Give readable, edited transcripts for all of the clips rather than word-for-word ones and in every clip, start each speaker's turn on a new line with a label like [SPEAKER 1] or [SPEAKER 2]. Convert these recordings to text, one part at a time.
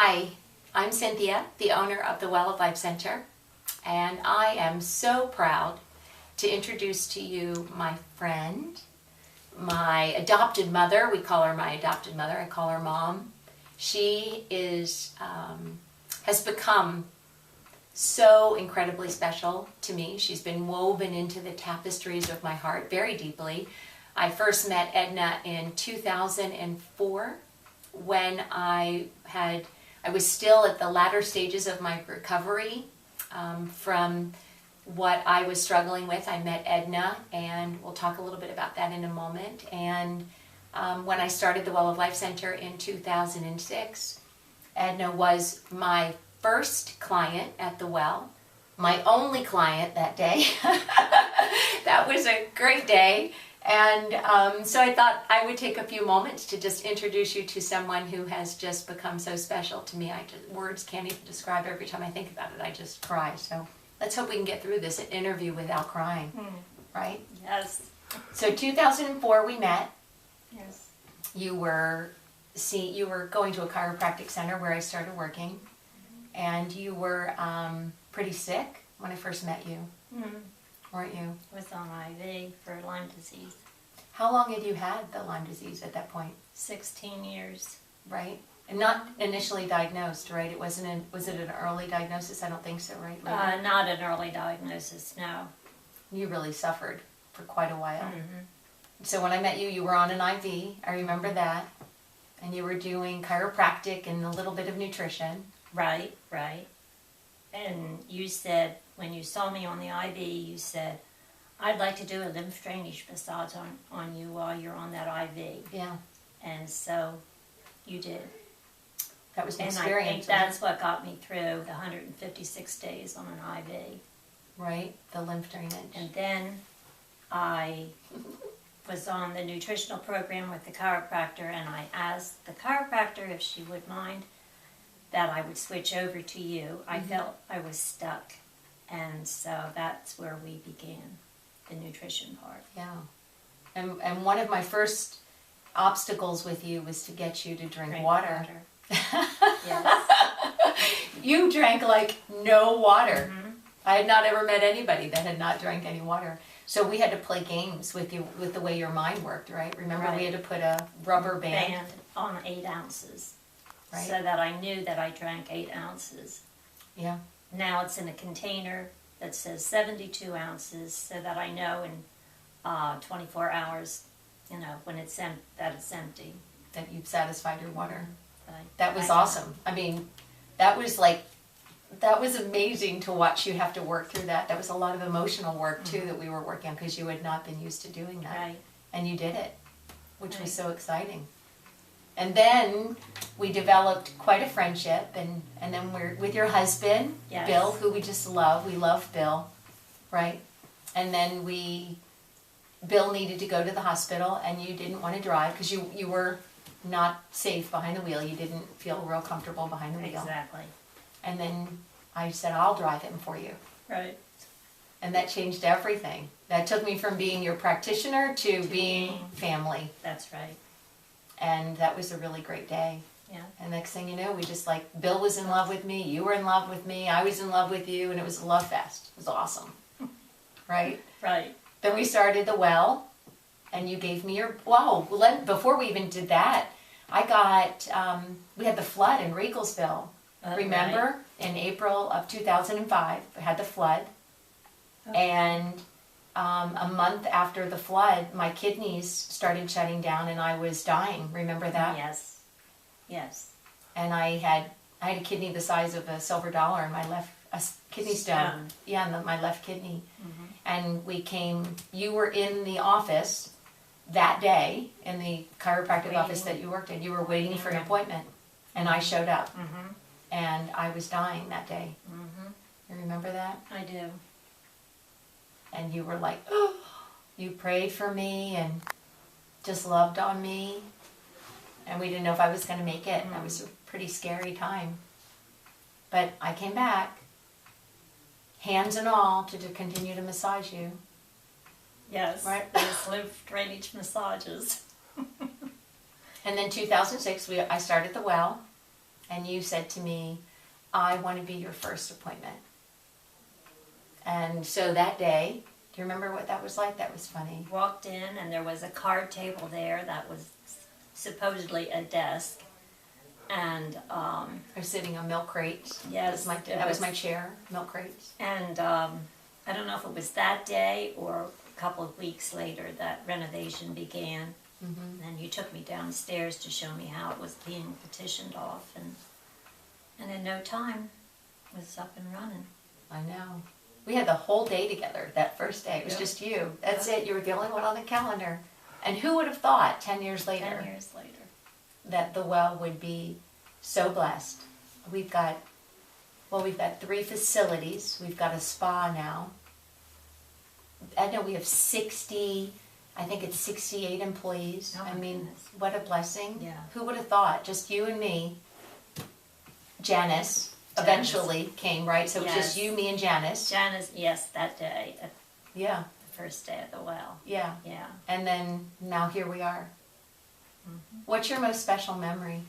[SPEAKER 1] Hi, I'm Cynthia, the owner of the Well of Life Center, and I am so proud to introduce to you my friend, my adopted mother. We call her my adopted mother. I call her Mom. She has become so incredibly special to me. She's been woven into the tapestries of my heart very deeply. I first met Edna in 2004 when I was still at the latter stages of my recovery from what I was struggling with. I met Edna, and we'll talk a little bit about that in a moment. And when I started the Well of Life Center in 2006, Edna was my first client at the Well, my only client that day. That was a great day. And so I thought I would take a few moments to just introduce you to someone who has just become so special to me. Words can't even describe. Every time I think about it, I just cry. So let's hope we can get through this interview without crying, right?
[SPEAKER 2] Yes.
[SPEAKER 1] So 2004 we met.
[SPEAKER 2] Yes.
[SPEAKER 1] You were going to a chiropractic center where I started working, and you were pretty sick when I first met you. Weren't you?
[SPEAKER 2] I was on IV for Lyme disease.
[SPEAKER 1] How long had you had the Lyme disease at that point?
[SPEAKER 2] 16 years.
[SPEAKER 1] Right? And not initially diagnosed, right? It wasn't. Was it an early diagnosis? I don't think so, right?
[SPEAKER 2] Not an early diagnosis, no.
[SPEAKER 1] You really suffered for quite a while. So when I met you, you were on an IV. I remember that. And you were doing chiropractic and a little bit of nutrition.
[SPEAKER 2] Right, right. And you said, when you saw me on the IV, you said, I'd like to do a lymph drainage massage on you while you're on that IV.
[SPEAKER 1] Yeah.
[SPEAKER 2] And so you did.
[SPEAKER 1] That was an
[SPEAKER 2] and
[SPEAKER 1] experience.
[SPEAKER 2] I think that's what got me through the 156 days on an IV.
[SPEAKER 1] Right, the lymph drainage.
[SPEAKER 2] And then I was on the nutritional program with the chiropractor, and I asked the chiropractor if she would mind that I would switch over to you. I felt I was stuck, and so that's where we began, the nutrition part.
[SPEAKER 1] Yeah. And one of my first obstacles with you was to get you to drink water.
[SPEAKER 2] Yes.
[SPEAKER 1] You drank like no water. I had not ever met anybody that had not drank any water. So we had to play games with you, with the way your mind worked, right? Remember, we had to put a rubber band
[SPEAKER 2] on 8 ounces.
[SPEAKER 1] Right.
[SPEAKER 2] So that I knew that I drank 8 ounces.
[SPEAKER 1] Yeah.
[SPEAKER 2] Now it's in a container that says 72 ounces, so that I know in 24 hours, when it's that it's empty.
[SPEAKER 1] That you've satisfied your water.
[SPEAKER 2] Right.
[SPEAKER 1] That was awesome. I mean, that was amazing to watch you have to work through that. That was a lot of emotional work too that we were working on, because you had not been used to doing that.
[SPEAKER 2] Right.
[SPEAKER 1] And you did it, which was so exciting. And then we developed quite a friendship, and then we're with your husband,
[SPEAKER 2] Yes.
[SPEAKER 1] Bill, who we just love. We love Bill, right? And then Bill needed to go to the hospital, and you didn't want to drive because you were not safe behind the wheel. You didn't feel real comfortable behind the wheel.
[SPEAKER 2] Exactly.
[SPEAKER 1] And then I said, I'll drive him for you.
[SPEAKER 2] Right.
[SPEAKER 1] And that changed everything. That took me from being your practitioner to being family.
[SPEAKER 2] That's right.
[SPEAKER 1] And that was a really great day.
[SPEAKER 2] Yeah.
[SPEAKER 1] And next thing you know, we just Bill was in love with me, you were in love with me, I was in love with you, and it was a love fest. It was awesome. Right?
[SPEAKER 2] Right.
[SPEAKER 1] Then we started the Well, and you gave me before we even did that, I got, we had the flood in Riegelsville. Remember? Right. In April of 2005, we had the flood. And a month after the flood, my kidneys started shutting down and I was dying. Remember that?
[SPEAKER 2] Yes. Yes.
[SPEAKER 1] And I had a kidney the size of a silver dollar in my left, a kidney stone. Yeah, in my left kidney. And you were in the office that day, in the chiropractic office that you worked in. You were waiting for an appointment, and I showed up. And I was dying that day. You remember that?
[SPEAKER 2] I do.
[SPEAKER 1] And you were like, oh, you prayed for me and just loved on me. And we didn't know if I was going to make it. That was a pretty scary time. But I came back, hands and all, to continue to massage you.
[SPEAKER 2] Yes,
[SPEAKER 1] Right.
[SPEAKER 2] those lymph drainage massages.
[SPEAKER 1] And then 2006, I started the Well, and you said to me, I want to be your first appointment. And so that day, do you remember what that was like? That was funny.
[SPEAKER 2] Walked in and there was a card table there that was supposedly a desk. And
[SPEAKER 1] I was sitting on milk crates.
[SPEAKER 2] yes,
[SPEAKER 1] That was my chair, milk crates.
[SPEAKER 2] And I don't know if it was that day or a couple of weeks later that renovation began.
[SPEAKER 1] Mm-hmm.
[SPEAKER 2] And you took me downstairs to show me how it was being petitioned off, and in no time it was up and running.
[SPEAKER 1] I know. We had the whole day together that first day. It was
[SPEAKER 2] Yep.
[SPEAKER 1] just you. That's it. You were the only one on the calendar. And who would have thought 10 years later
[SPEAKER 2] 10 years later.
[SPEAKER 1] that the well would be so blessed? We've got 3 facilities. We've got a spa now. I know we have 60, I think it's 68 employees.
[SPEAKER 2] Oh my
[SPEAKER 1] I mean,
[SPEAKER 2] goodness.
[SPEAKER 1] what a blessing.
[SPEAKER 2] Yeah.
[SPEAKER 1] Who would have thought? Just you and me. Janice eventually came, right? So it was just
[SPEAKER 2] Yes.
[SPEAKER 1] you, me, and Janice.
[SPEAKER 2] Janice, yes, that day, at
[SPEAKER 1] Yeah,
[SPEAKER 2] the first day at the well.
[SPEAKER 1] yeah.
[SPEAKER 2] Yeah.
[SPEAKER 1] And then now here we are. What's your most special memory?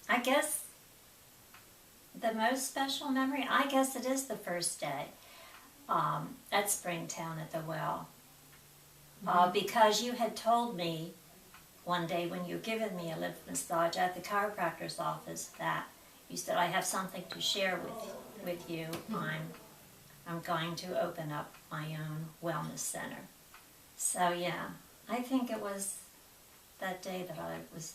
[SPEAKER 2] I guess the most special memory, I guess it is the first day at Springtown at the well. Because you had told me one day when you were giving me a lymph massage at the chiropractor's office that you said, I have something to share with you. I'm going to open up my own wellness center. So yeah, I think it was that day that I was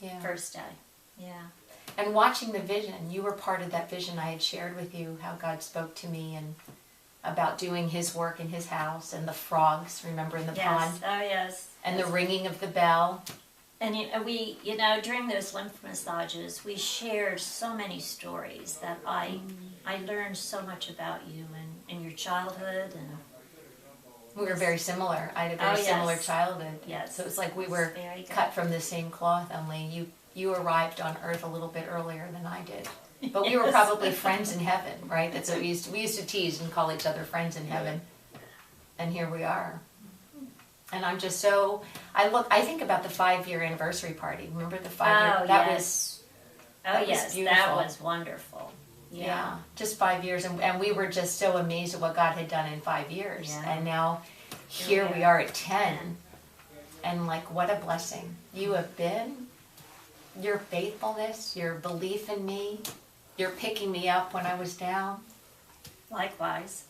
[SPEAKER 1] Yeah.
[SPEAKER 2] first day. Yeah.
[SPEAKER 1] And watching the vision, you were part of that vision I had shared with you, how God spoke to me and about doing his work in his house and the frogs, remember, in the pond?
[SPEAKER 2] Oh yes.
[SPEAKER 1] And the ringing of the bell.
[SPEAKER 2] And we, during those lymph massages, we shared so many stories that I learned so much about you and your childhood and.
[SPEAKER 1] We were very similar. I had a very
[SPEAKER 2] Oh, yes.
[SPEAKER 1] similar childhood.
[SPEAKER 2] Yes.
[SPEAKER 1] So it's like we were
[SPEAKER 2] Very good.
[SPEAKER 1] cut from the same cloth, only you arrived on earth a little bit earlier than I did. But we were
[SPEAKER 2] Yes.
[SPEAKER 1] probably friends in heaven, right? That's what we used to tease and call each other friends in heaven. And here we are. And I'm just so, I think about the 5-year anniversary party. Remember the 5-year?
[SPEAKER 2] Oh,
[SPEAKER 1] that
[SPEAKER 2] yes.
[SPEAKER 1] that
[SPEAKER 2] Oh
[SPEAKER 1] was
[SPEAKER 2] yes, that
[SPEAKER 1] beautiful.
[SPEAKER 2] was wonderful.
[SPEAKER 1] Yeah, just 5 years, and we were just so amazed at what God had done in 5 years.
[SPEAKER 2] Yeah.
[SPEAKER 1] And now here we are at 10, and like, what a blessing you have been. Your faithfulness, your belief in me, your picking me up when I was down,
[SPEAKER 2] Likewise.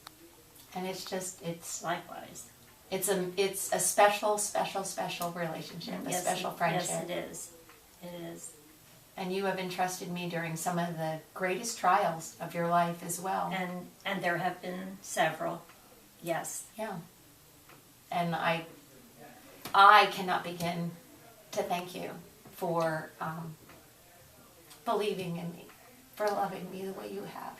[SPEAKER 1] and it's just, it's
[SPEAKER 2] Likewise.
[SPEAKER 1] a special, special, special relationship, a
[SPEAKER 2] Yes,
[SPEAKER 1] special friendship.
[SPEAKER 2] Yes, it is. It is.
[SPEAKER 1] And you have entrusted me during some of the greatest trials of your life as well.
[SPEAKER 2] And there have been several. Yes.
[SPEAKER 1] Yeah. And I cannot begin to thank you for believing in me, for loving me the way you have.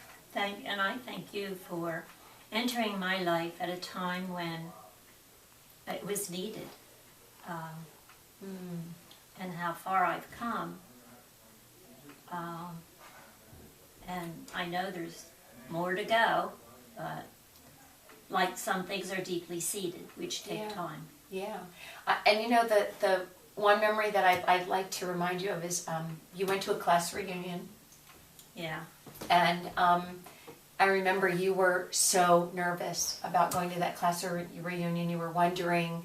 [SPEAKER 2] And I thank you for entering my life at a time when it was needed, and how far I've come. And I know there's more to go, but like some things are deeply seated, which take
[SPEAKER 1] Yeah.
[SPEAKER 2] time.
[SPEAKER 1] Yeah. And you know, the one memory that I'd like to remind you of is you went to a class reunion.
[SPEAKER 2] Yeah.
[SPEAKER 1] And I remember you were so nervous about going to that class reunion. You were wondering,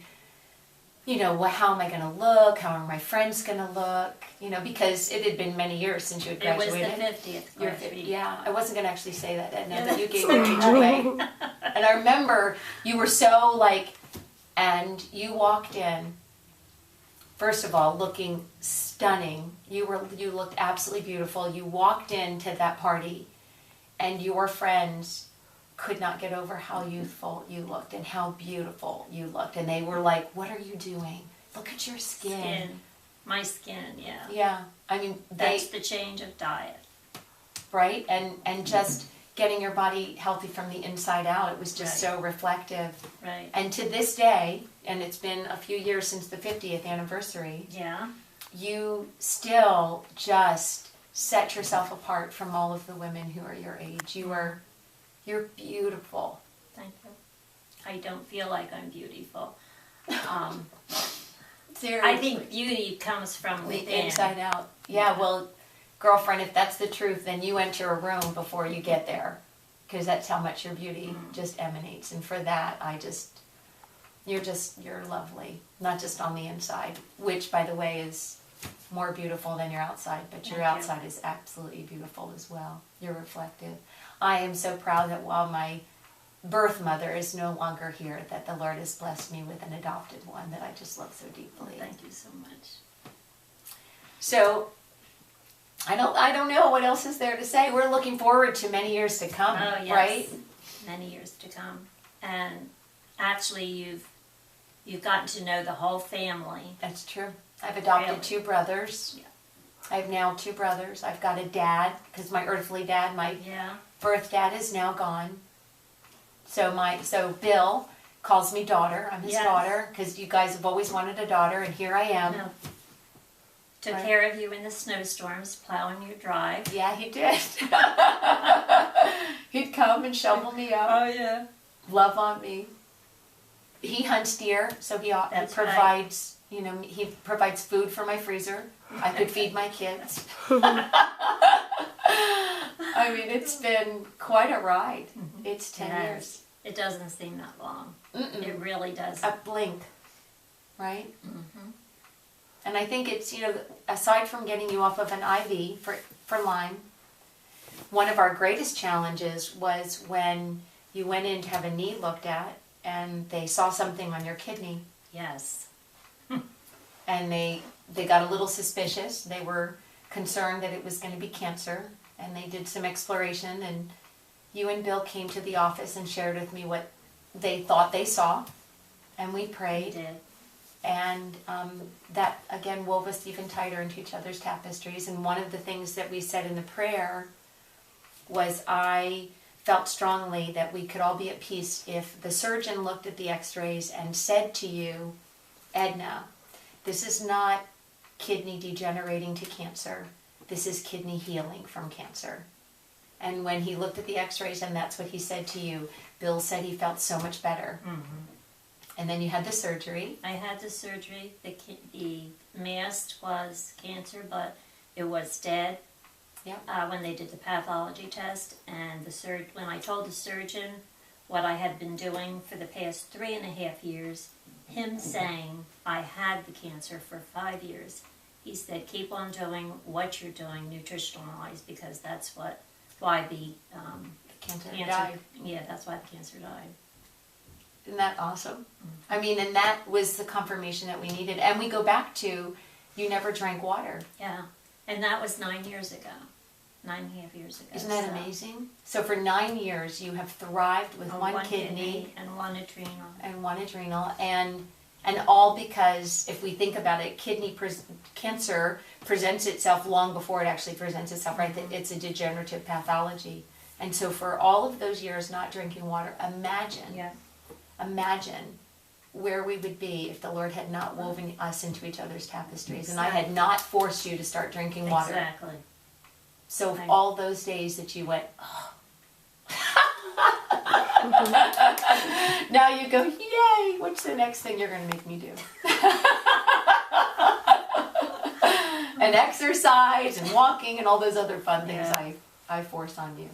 [SPEAKER 1] how am I going to look? How are my friends going to look? Because it had been many years since you had
[SPEAKER 2] It was
[SPEAKER 1] graduated.
[SPEAKER 2] the 50th
[SPEAKER 1] Your
[SPEAKER 2] class
[SPEAKER 1] 50,
[SPEAKER 2] reunion.
[SPEAKER 1] yeah, I wasn't going to actually say that, Edna,
[SPEAKER 2] Yeah,
[SPEAKER 1] but you
[SPEAKER 2] that's
[SPEAKER 1] gave it away. And I remember you were so and you walked in, first of all, looking stunning. You looked absolutely beautiful. You walked into that party, and your friends could not get over how youthful you looked and how beautiful you looked. And they were like, what are you doing? Look at your skin.
[SPEAKER 2] My skin, yeah.
[SPEAKER 1] Yeah, I mean,
[SPEAKER 2] That's the change of diet.
[SPEAKER 1] right? And just getting your body healthy from the inside out. It was just
[SPEAKER 2] Right.
[SPEAKER 1] so reflective.
[SPEAKER 2] Right.
[SPEAKER 1] And to this day, and it's been a few years since the 50th anniversary,
[SPEAKER 2] Yeah.
[SPEAKER 1] you still just set yourself apart from all of the women who are your age. You're beautiful.
[SPEAKER 2] Thank you. I don't feel like I'm beautiful.
[SPEAKER 1] Seriously.
[SPEAKER 2] I think beauty comes from
[SPEAKER 1] The
[SPEAKER 2] within.
[SPEAKER 1] inside out. Yeah, well, girlfriend, if that's the truth, then you enter a room before you get there. Because that's how much your beauty just emanates. And for that, you're lovely. Not just on the inside, which, by the way, is more beautiful than your outside. But your
[SPEAKER 2] Thank you.
[SPEAKER 1] outside is absolutely beautiful as well. You're reflective. I am so proud that while my birth mother is no longer here, that the Lord has blessed me with an adopted one that I just love so deeply.
[SPEAKER 2] Thank you so much.
[SPEAKER 1] So, I don't know what else is there to say. We're looking forward to many years to come,
[SPEAKER 2] Oh, yes.
[SPEAKER 1] right?
[SPEAKER 2] Many years to come. And actually, you've gotten to know the whole family.
[SPEAKER 1] That's true. I've adopted
[SPEAKER 2] Really?
[SPEAKER 1] 2 brothers.
[SPEAKER 2] Yeah.
[SPEAKER 1] I have now 2 brothers. I've got a dad, because my earthly dad, my
[SPEAKER 2] Yeah.
[SPEAKER 1] birth dad, is now gone. So Bill calls me daughter. I'm his
[SPEAKER 2] Yes.
[SPEAKER 1] daughter, because you guys have always wanted a daughter, and here I am.
[SPEAKER 2] No. Took
[SPEAKER 1] Right.
[SPEAKER 2] care of you in the snowstorms, plowing your drive.
[SPEAKER 1] Yeah, he did. He'd come and shovel me up.
[SPEAKER 2] Oh, yeah.
[SPEAKER 1] Love on me. He hunts deer, so he
[SPEAKER 2] That's right.
[SPEAKER 1] provides, he provides food for my freezer. I could feed my kids. I mean, it's been quite a ride. It's 10
[SPEAKER 2] Yes.
[SPEAKER 1] years.
[SPEAKER 2] It doesn't seem that long.
[SPEAKER 1] Mm-mm.
[SPEAKER 2] It really doesn't.
[SPEAKER 1] A blink, right?
[SPEAKER 2] Mm-hmm.
[SPEAKER 1] And I think it's, aside from getting you off of an IV for Lyme, one of our greatest challenges was when you went in to have a knee looked at and they saw something on your kidney
[SPEAKER 2] Yes.
[SPEAKER 1] and they got a little suspicious. They were concerned that it was going to be cancer, and they did some exploration, and you and Bill came to the office and shared with me what they thought they saw, and we
[SPEAKER 2] We
[SPEAKER 1] prayed.
[SPEAKER 2] did.
[SPEAKER 1] And that, again, wove us even tighter into each other's tapestries. And one of the things that we said in the prayer was, I felt strongly that we could all be at peace if the surgeon looked at the x-rays and said to you, Edna, this is not kidney degenerating to cancer. This is kidney healing from cancer. And when he looked at the x-rays and that's what he said to you, Bill said he felt so much better.
[SPEAKER 2] Mm-hmm.
[SPEAKER 1] And then you had the surgery.
[SPEAKER 2] I had the surgery. The mass was cancer, but it was dead.
[SPEAKER 1] Yep.
[SPEAKER 2] When they did the pathology test, and when I told the surgeon what I had been doing for the past 3.5 years, him saying I had the cancer for 5 years, he said, keep on doing what you're doing nutritional-wise, because that's why the
[SPEAKER 1] Cancer
[SPEAKER 2] cancer
[SPEAKER 1] died.
[SPEAKER 2] Yeah, that's why the cancer died.
[SPEAKER 1] Isn't that awesome? I mean, and that was the confirmation that we needed. And we go back to, you never drank water.
[SPEAKER 2] Yeah, and that was 9 years ago. 9.5 years ago.
[SPEAKER 1] Isn't that amazing? So for 9 years, you have thrived with one kidney
[SPEAKER 2] and one adrenal.
[SPEAKER 1] and one adrenal, and all because, if we think about it, cancer presents itself long before it actually presents itself, right? That it's a degenerative pathology. And so for all of those years not drinking water, imagine where we would be if the Lord had not woven us into each other's tapestries, and I had not forced you to start drinking water.
[SPEAKER 2] Exactly.
[SPEAKER 1] So
[SPEAKER 2] Right.
[SPEAKER 1] all those days that you went, oh. Now you go, yay, what's the next thing you're going to make me do? And exercise and walking and all those other fun things I force on you.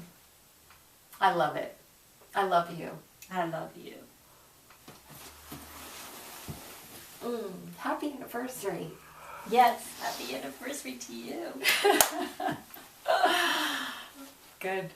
[SPEAKER 1] I love it. I love you.
[SPEAKER 2] I love you.
[SPEAKER 1] Happy anniversary.
[SPEAKER 2] Yes, happy anniversary to you.
[SPEAKER 1] Good.